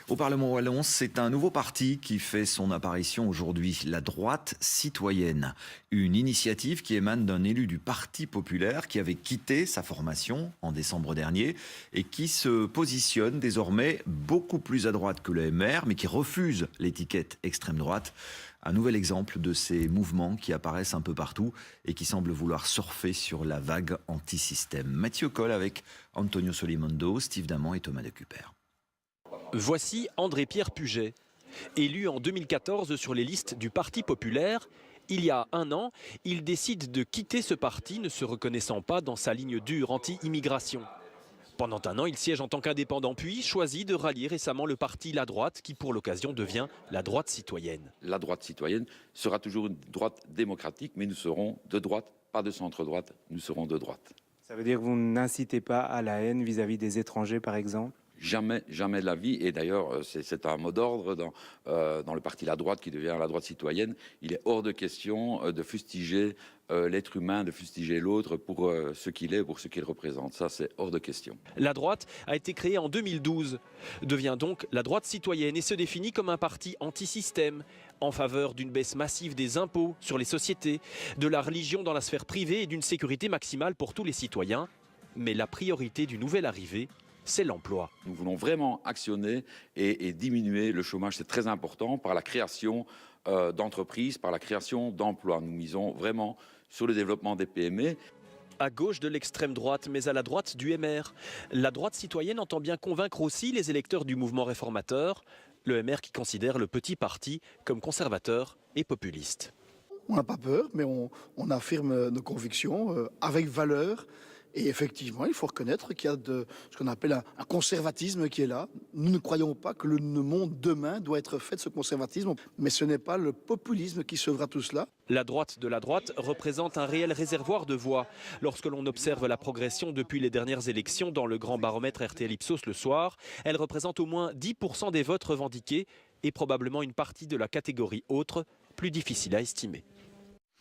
Au Parlement wallon, c'est un nouveau parti qui fait son apparition aujourd'hui, la droite citoyenne. Une initiative qui émane d'un élu du Parti populaire qui avait quitté sa formation en décembre dernier et qui se positionne désormais beaucoup plus à droite que le MR, mais qui refuse l'étiquette extrême droite. Un nouvel exemple de ces mouvements qui apparaissent un peu partout et qui semblent vouloir surfer sur la vague anti-système. Mathieu Coll avec Antonio Solimondo, Steve Damant et Thomas Decuper. Voici André-Pierre Puget. Élu en 2014 sur les listes du Parti populaire, il y a un an, il décide de quitter ce parti, ne se reconnaissant pas dans sa ligne dure anti-immigration. Pendant un an, il siège en tant qu'indépendant, puis choisit de rallier récemment le parti La Droite, qui pour l'occasion devient la droite citoyenne. La droite citoyenne sera toujours une droite démocratique, mais nous serons de droite, pas de centre-droite, nous serons de droite. Ça veut dire que vous n'incitez pas à la haine vis-à-vis des étrangers, par exemple ? Jamais, jamais de la vie. Et d'ailleurs, c'est un mot d'ordre dans le parti La Droite qui devient la droite citoyenne. Il est hors de question de fustiger l'être humain, de fustiger l'autre pour ce qu'il est, pour ce qu'il représente. Ça, c'est hors de question. La droite a été créée en 2012, devient donc la droite citoyenne et se définit comme un parti anti-système, en faveur d'une baisse massive des impôts sur les sociétés, de la religion dans la sphère privée et d'une sécurité maximale pour tous les citoyens. Mais la priorité du nouvel arrivé, c'est l'emploi. Nous voulons vraiment actionner et diminuer le chômage. C'est très important par la création d'entreprises, par la création d'emplois. Nous misons vraiment sur le développement des PME. À gauche de l'extrême droite, mais à la droite du MR. La droite citoyenne entend bien convaincre aussi les électeurs du mouvement réformateur, le MR qui considère le petit parti comme conservateur et populiste. On n'a pas peur, mais on affirme nos convictions avec valeur. Et effectivement, il faut reconnaître qu'il y a ce qu'on appelle un conservatisme qui est là. Nous ne croyons pas que le monde demain doit être fait de ce conservatisme, mais ce n'est pas le populisme qui sauvera tout cela. La droite de la droite représente un réel réservoir de voix. Lorsque l'on observe la progression depuis les dernières élections dans le grand baromètre RTL Ipsos le soir, elle représente au moins 10% des votes revendiqués et probablement une partie de la catégorie autre, plus difficile à estimer.